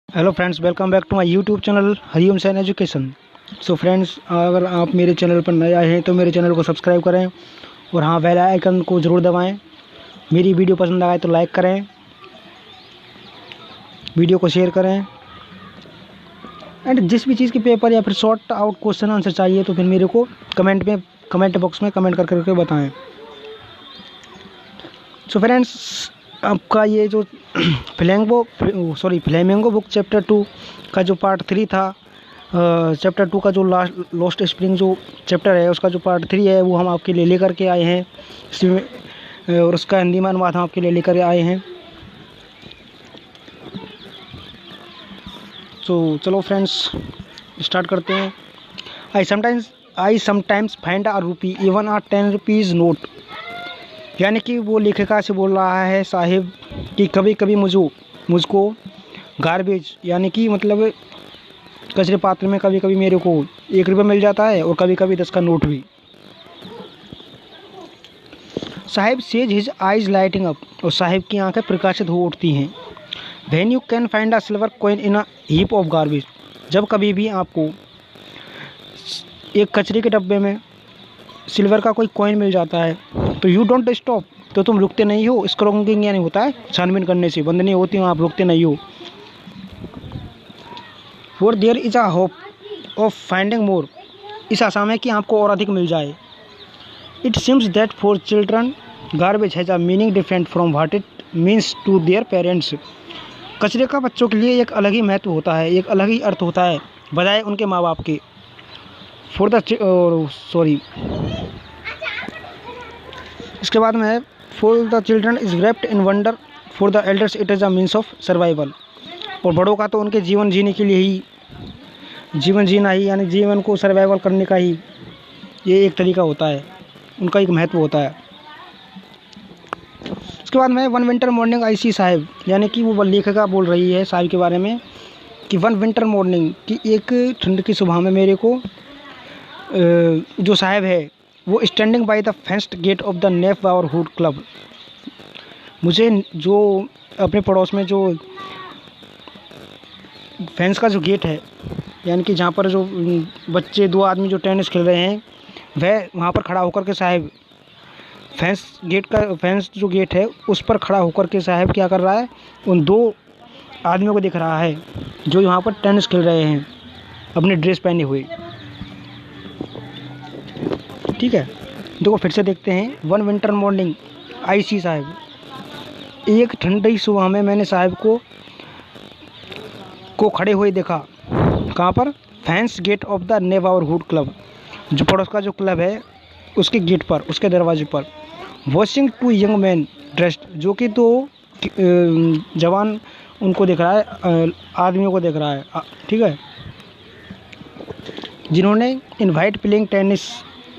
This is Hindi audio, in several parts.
Hello friends, welcome back to my YouTube channel Hariom Sain education. So friends, अगर आप मेरे चैनल पर नए आए हैं तो मेरे चैनल को सब्सक्राइब करें और हाँ, बेल आइकन को ज़रूर दबाएं। मेरी वीडियो पसंद आए तो लाइक करें, वीडियो को शेयर करें। एंड जिस भी चीज़ के पेपर या फिर शॉर्ट आउट क्वेश्चन आंसर चाहिए तो फिर मेरे को कमेंट बॉक्स में कमेंट करके बताएँ। सो फ्रेंड्स, आपका ये जो फ्लेमिंगो बुक चैप्टर 2 का जो पार्ट 3 था, चैप्टर 2 का जो लॉस्ट स्प्रिंग जो चैप्टर है उसका जो पार्ट 3 है वो हम आपके लिए लेकर के आए हैं इसमें, और उसका हिंदी में अनुवाद हम आपके लिए लेकर आए हैं। तो चलो फ्रेंड्स, स्टार्ट करते हैं। आई समटाइम्स फाइंड अ रूपी इवन अ 10 रुपीज़ नोट। यानी कि वो लेखिका से बोल रहा है साहिब कि कभी कभी मुझको गार्बेज यानी कि मतलब कचरे पात्र में कभी कभी मेरे को 1 रुपये मिल जाता है और कभी कभी 10 का नोट भी। Sahib says his eyes lighting up, और साहिब की आंखें प्रकाशित हो उठती हैं। When you can find a silver coin in a heap of garbage. जब कभी भी आपको एक कचरे के डब्बे में सिल्वर का कोई कॉइन मिल जाता है तो यू डोंट स्टॉप, तो तुम रुकते नहीं हो। स्क्रॉगिंग यानी होता है छानबीन करने से बंद नहीं होती हो, आप रुकते नहीं हो। For there is a hope of finding more. इस आशा में कि आपको और अधिक मिल जाए। It seems that for children garbage has a meaning different from what it means to their parents. कचरे का बच्चों के लिए एक अलग ही महत्व होता है, एक अलग ही अर्थ होता है बजाय उनके माँ बाप के। इसके बाद में है for the children is wrapped in wonder, for the elders it is a means of survival. और बड़ों का तो उनके जीवन जीने के लिए ही, जीवन जीना ही यानी जीवन को सर्वाइवल करने का ही ये एक तरीका होता है, उनका एक महत्व होता है। उसके बाद में वन विंटर मॉर्निंग आई सी साहिब, यानी कि वो लेखिका बोल रही है साहिब के बारे में कि वन विंटर मॉर्निंग कि एक ठंड की सुबह में मेरे को जो साहिब है वो standing by the fenced gate of the neighbourhood club. मुझे जो अपने पड़ोस में जो फेंस का जो गेट है, यानी कि जहाँ पर जो बच्चे 2 आदमी जो टेनिस खेल रहे हैं वह वहाँ पर खड़ा होकर के साहिब फेंस जो गेट है उस पर खड़ा होकर के साहिब क्या कर रहा है, उन 2 आदमियों को दिख रहा है जो यहाँ पर टेनिस खेल रहे हैं अपने ड्रेस पहने हुए। ठीक है, देखो फिर से देखते हैं। वन विंटर मॉर्निंग आई सी साहिब, एक ठंडी सुबह में मैंने साहिब को खड़े हुए देखा। कहाँ पर? Fenced gate of the neighbourhood club, जो पड़ोस का जो क्लब है उसके गेट पर, उसके दरवाजे पर। वॉचिंग 2 यंग मैन ड्रेस्ड, जो कि 2 जवान उनको देख रहा है, आदमियों को देख रहा है, ठीक है, जिन्होंने इनवाइट प्लेइंग टेनिस,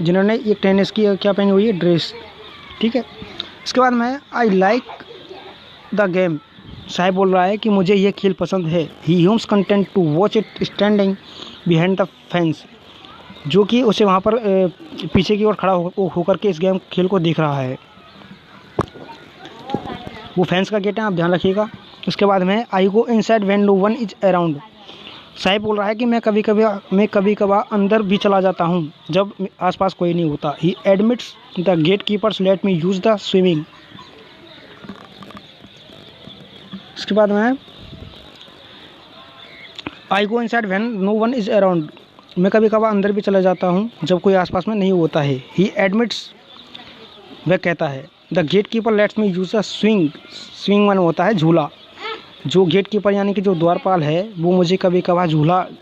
जिन्होंने एक टेनिस की क्या पहनी हुई है, ड्रेस। ठीक है, इसके बाद में I like the game. Sahib बोल रहा है कि मुझे ये खेल पसंद है। He hums content to watch it standing behind the fence, जो कि उसे वहाँ पर पीछे की ओर खड़ा होकर के इस गेम खेल को देख रहा है। वो फेंस का गेट है, आप ध्यान रखिएगा। उसके बाद में I go inside when no one is around. Sahib बोल रहा है कि मैं कभी कभार अंदर भी चला जाता हूँ जब आसपास कोई नहीं होता। He admits the gate keepers let me use the swimming. इसके बाद में I go inside when no one is around, मैं कभी कभार अंदर भी चला जाता हूँ जब कोई आसपास में नहीं होता है। ही एडमिट्स, वह कहता है, the gatekeeper lets me use the swing वन होता है झूला। जो गेट कीपर यानी कि जो द्वारपाल है वो मुझे कभी कभार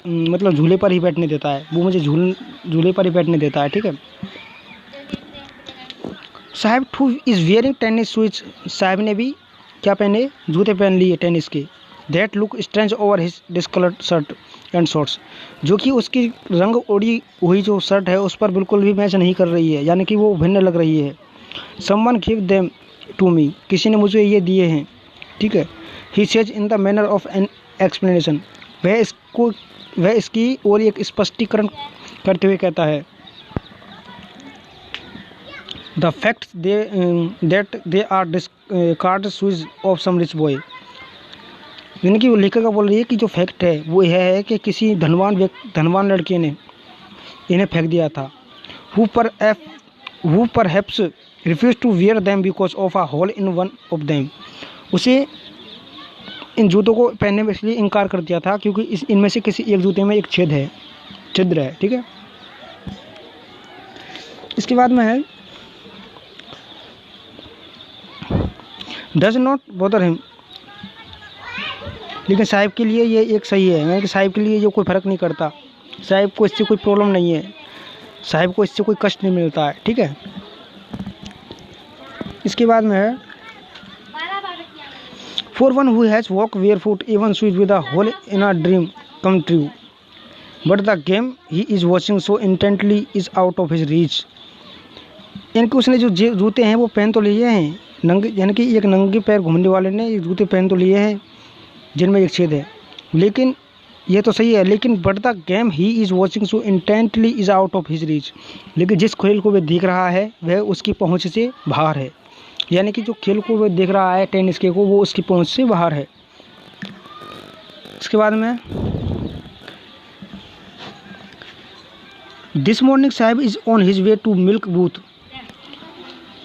मतलब झूले पर ही बैठने देता है, वो मुझे झूले पर ही बैठने देता है। ठीक है, Sahib two is wearing tennis shoes, Sahib ने भी क्या पहने, जूते पहन लिए टेनिस के। That look strange over his discoloured shirt and shorts, जो कि उसकी रंग उड़ी हुई जो शर्ट है उस पर बिल्कुल भी मैच नहीं कर रही है, यानी कि वो भिन्न लग रही है। Someone give them to me, किसी ने मुझे ये दिए हैं। ठीक है, he says in the manner of an explanation, वह इसकी और एक स्पष्टीकरण करते हुए कहता है। The fact that they are card shoes of some rich boy, यानी कि वो लेखिका बोल रही है कि जो फैक्ट है वो यह है कि किसी धनवान लड़के ने इन्हें फेंक दिया था। who perhaps refused to wear them because of a hole in one of them। उसे इन जूतों को पहनने में इसलिए इनकार कर दिया था क्योंकि इनमें से किसी एक जूते में एक छिद्र है। ठीक है, इसके बाद में है डज नॉट बॉदर हिम। लेकिन साहिब के लिए ये एक सही है, यानी कि साहिब के लिए ये कोई फ़र्क नहीं करता, साहिब को इससे कोई प्रॉब्लम नहीं है, साहिब को इससे कोई कष्ट नहीं मिलता है। ठीक है, इसके बाद में है for one who has walk barefoot even sweet with a hole in a dream come true but the game he is watching so intently is out of his reach. यानी कि उसने जो जूते हैं वो पहन तो लिए हैं नंगे, यानी कि एक नंगे पैर घूमने वाले ने ये जूते पहन तो लिए हैं जिनमें एक छेद है, लेकिन ये तो सही है, लेकिन but the game he is watching so intently is out of his reach. लेकिन जिस खेल को वह देख रहा है वह उसकी पहुंच से बाहर है। यानी कि जो खेल को वह देख रहा है टेनिस के को, वो उसकी पहुंच से बाहर है। इसके बाद में this morning Saheb is on his way to milk booth.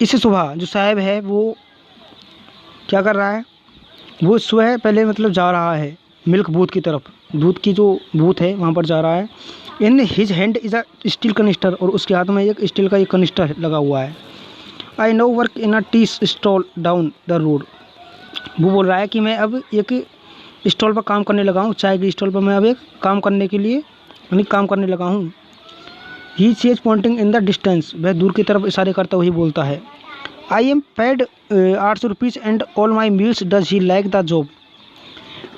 इस सुबह जो साहिब है वो क्या कर रहा है, वो सुबह पहले मतलब जा रहा है मिल्क बूथ की तरफ, दूध की जो बूथ है वहाँ पर जा रहा है। In his hand is a steel canister, और उसके हाथ में एक स्टील का एक कनिस्टर लगा हुआ है। I know work in a tea stall down the road. वो बोल रहा है कि मैं अब एक स्टॉल पर काम करने लगा हूँ, चाय के स्टॉल पर मैं अब एक काम करने के लिए काम करने लगा हूँ। He says pointing in the distance, वह दूर की तरफ इशारे करता हुआ बोलता है। I am paid 800 rupees and all my meals does he like the job.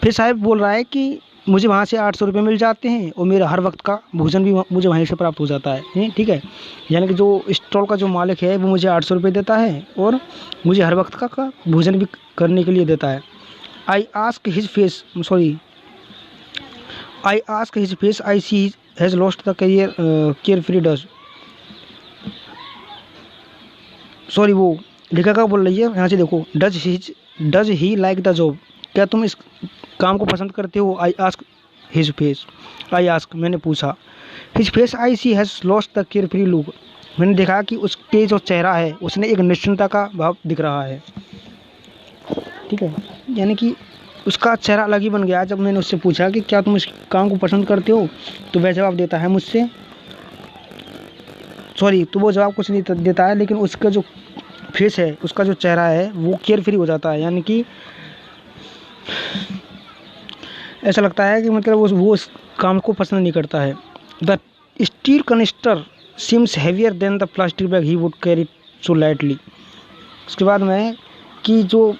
फिर साहब बोल रहा है कि मुझे वहाँ से 800 रुपये मिल जाते हैं और मेरा हर वक्त का भोजन भी मुझे वहीं से प्राप्त हो जाता है। ठीक है, यानी कि जो स्टॉल का जो मालिक है वो मुझे 800 रुपये देता है और मुझे हर वक्त का भोजन भी करने के लिए देता है। I ask his face I see has lost the carefree does. Sorry, वो लेखिका बोल रही है यहाँ से, देखो, does he like the job, क्या तुम इस काम को पसंद करते हो। आई आस्क हिज फेस, मैंने पूछा। His face I see has lost the carefree look, मैंने देखा कि उसके जो चेहरा है उसने एक निश्चिंतता का भाव दिख रहा है। ठीक है, यानी कि उसका चेहरा अलग ही बन गया जब मैंने उससे पूछा कि क्या तुम इस काम को पसंद करते हो, तो वह जवाब देता है मुझसे, तो वो जवाब कुछ नहीं देता है, लेकिन उसका जो फेस है, उसका जो चेहरा है वो केयर फ्री हो जाता है। यानी कि ऐसा लगता है कि मतलब वो उस काम को पसंद नहीं करता है। The steel canister seems heavier than the plastic bag he would carry so lightly. उसके बाद में कि जो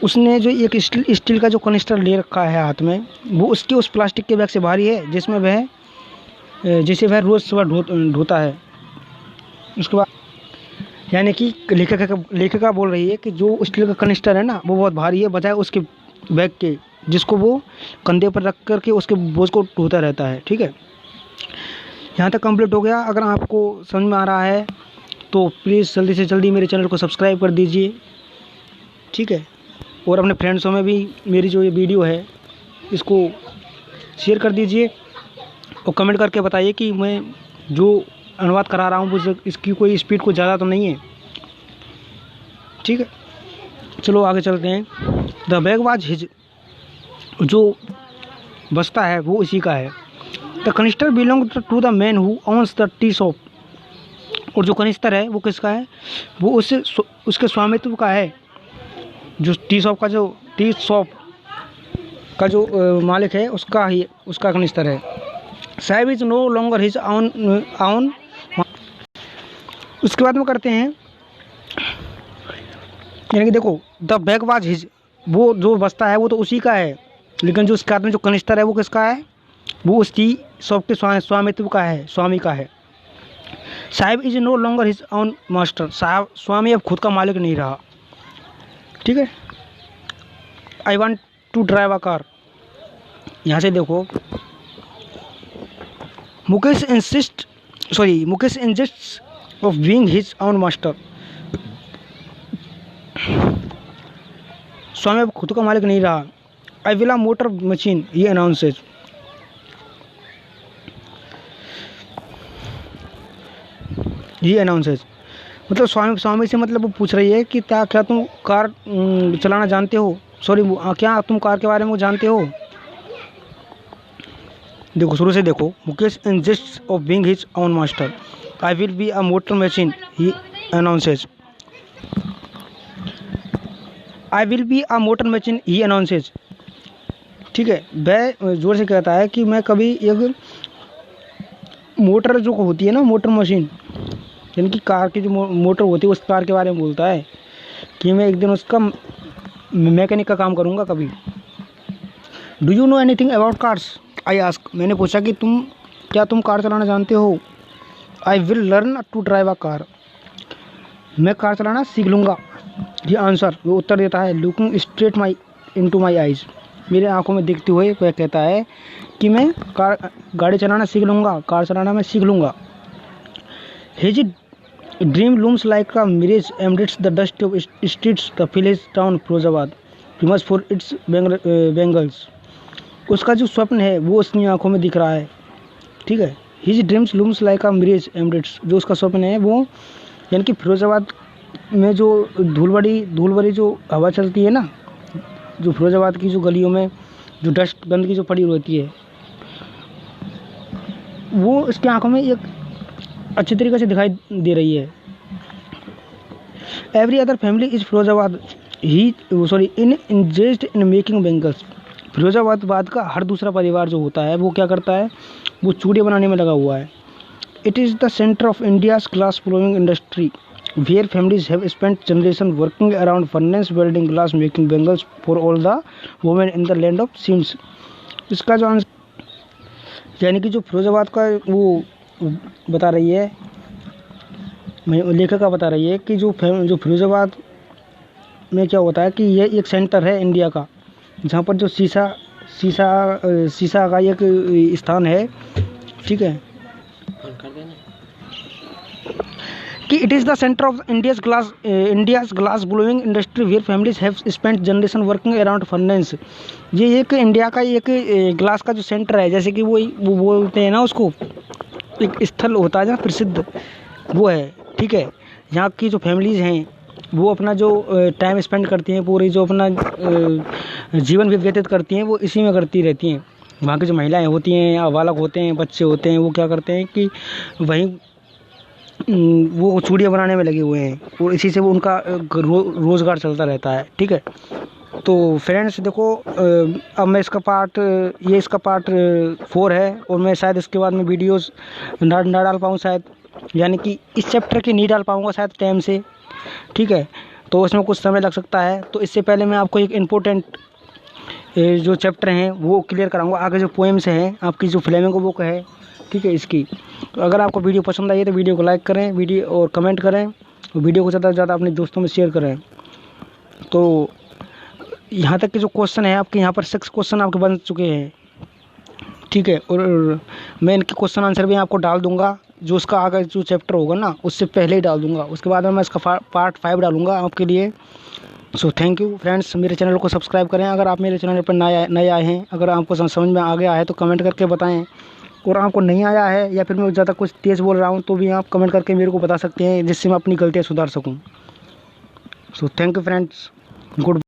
उसने जो एक स्टील का जो कनिस्टर ले रखा है हाथ में, वो उसके उस प्लास्टिक के बैग से भारी है जिसे वह रोज़ सुबह ढोता है। उसके बाद यानी कि लेखिका बोल रही है कि जो स्टील का कनिस्टर है ना वो बहुत भारी है बजाय उसके बैग के, जिसको वो कंधे पर रख करके उसके बोझ को ढोता रहता है। ठीक है, यहाँ तक कंप्लीट हो गया। अगर आपको समझ में आ रहा है तो प्लीज़ जल्दी से जल्दी मेरे चैनल को सब्सक्राइब कर दीजिए। ठीक है, और अपने फ्रेंड्सों में भी मेरी जो ये वीडियो है इसको शेयर कर दीजिए और कमेंट करके बताइए कि मैं जो अनुवाद करा रहा हूँ वो इसकी कोई स्पीड को ज़्यादा तो नहीं है। ठीक है, चलो आगे चलते हैं। द बैग वाज हिज, जो बस्ता है वो इसी का है। The canister belong to the man who owns the tea shop, और जो कनिस्तर है वो किसका है, वो उसके स्वामित्व का है। जो टी शॉप का जो मालिक है उसका कनिस्तर है। Sahib is no longer his own. उसके बाद में करते हैं, यानी कि देखो, द बैग वाज हिज, वो जो बस्ता है वो तो उसी का है, लेकिन जो उसके हाथ में जो कनिस्तर है वो किसका है, वो उस टी शॉप के स्वामित्व का है, स्वामी का है। Sahib is no longer his own master, Swami अब खुद का मालिक नहीं रहा। ठीक है, I want to drive a car. यहाँ से देखो, Mukesh insist of being his own master. Swami अब खुद का मालिक नहीं रहा, I will a motor machine he announces. He announces मतलब स्वामी से मतलब वो पूछ रही है कि क्या तुम कार चलाना जानते हो, सॉरी क्या तुम कार के बारे में जानते हो। देखो शुरू से देखो, Mukesh इंसिस्ट्स of being his own master. I will be a motor machine he announces. I will be a motor machine he announces. ठीक है, वह जोर से कहता है कि मैं कभी एक मोटर जो होती है ना, मोटर मशीन यानी कि कार की जो मोटर होती है उस कार के बारे में बोलता है कि मैं एक दिन उसका मैकेनिक का काम करूँगा कभी। Do you know anything about cars, I ask. मैंने पूछा कि क्या तुम कार चलाना जानते हो। I will learn to drive a car. मैं कार चलाना सीख लूँगा। ये आंसर वो उत्तर देता है, looking straight into my eyes. मेरे आंखों में देखते हुए वह कहता है कि मैं गाड़ी चलाना सीख लूँगा, कार चलाना मैं सीख लूँगा। His dream looms like a mirage ambits the dust of streets the village town Firozabad famous for its bangles. उसका जो स्वप्न है वो उसकी आंखों में दिख रहा है। ठीक है, his dreams looms like a mirage ambits, जो उसका स्वप्न है वो यानी कि फिरोजाबाद में जो धूल भरी जो हवा चलती है ना, जो फिरोजाबाद की जो गलियों में जो डस्ट गंदगी जो पड़ी रहती है, वो इसकी आंखों में एक अच्छी तरीके से दिखाई दे रही है। Every other family is Firozabad in engaged in making bangles. Firozabad का हर दूसरा परिवार जो होता है वो क्या करता है, वो चूड़ियाँ बनाने में लगा हुआ है। It is the centre of India's glass blowing industry where families have spent generation working around furnace welding glass making bangles for all the women in the land of seems. इसका जो आंसर यानी कि जो फिरोजाबाद का वो बता रही है, लेखिका बता रही है कि जो फिरोजाबाद में क्या होता है कि ये एक सेंटर है इंडिया का, जहाँ पर जो शीशा का एक स्थान है। ठीक है, कि it is the centre of India's glass blowing industry where families have spent generation working around furnace. ये एक इंडिया का एक ग्लास का जो सेंटर है, जैसे कि वो बोलते हैं ना उसको, एक स्थल होता है जहाँ प्रसिद्ध वो है। ठीक है, यहाँ की जो फैमिलीज़ हैं वो अपना जो टाइम स्पेंड करती हैं, पूरी जो अपना जीवन भी व्यतीत करती हैं वो इसी में करती रहती हैं। वहाँ की जो महिलाएं होती हैं या बालक होते हैं, बच्चे होते हैं, वो क्या करते हैं कि वहीं वो चूड़ियाँ बनाने में लगे हुए हैं और इसी से वो उनका रोज़गार चलता रहता है। ठीक है, तो फ्रेंड्स देखो, अब मैं इसका पार्ट 4 है और मैं शायद इसके बाद में वीडियोस ना डाल पाऊँ शायद, यानी कि इस चैप्टर की नहीं डाल पाऊँगा शायद टाइम से। ठीक है, तो इसमें कुछ समय लग सकता है। तो इससे पहले मैं आपको एक इम्पोर्टेंट जो चैप्टर हैं वो क्लियर कराऊंगा। आगे जो पोएम्स हैं आपकी जो फ्लेमिंगो बुक है, ठीक है, इसकी। तो अगर आपको वीडियो पसंद आई है तो वीडियो को लाइक करें, वीडियो और कमेंट करें, और वीडियो को ज़्यादा से ज़्यादा अपने दोस्तों में शेयर करें। तो यहाँ तक के जो क्वेश्चन है आपके यहाँ पर 6 क्वेश्चन आपके बन चुके हैं। ठीक है, और मैं इनके क्वेश्चन आंसर भी आपको डाल दूंगा, जो उसका आगे जो चैप्टर होगा ना उससे पहले ही डाल दूंगा। उसके बाद में मैं इसका पार्ट 5 डालूंगा आपके लिए। सो थैंक यू फ्रेंड्स, मेरे चैनल को सब्सक्राइब करें अगर आप मेरे चैनल पर नए आए हैं। अगर आपको समझ में आ गया है तो कमेंट करके बताएं, और आपको नहीं आया है या फिर मैं ज़्यादा कुछ तेज़ बोल रहा हूँ तो भी आप कमेंट करके मेरे को बता सकते हैं, जिससे मैं अपनी गलतियाँ सुधार सकूँ। So thank you friends, good.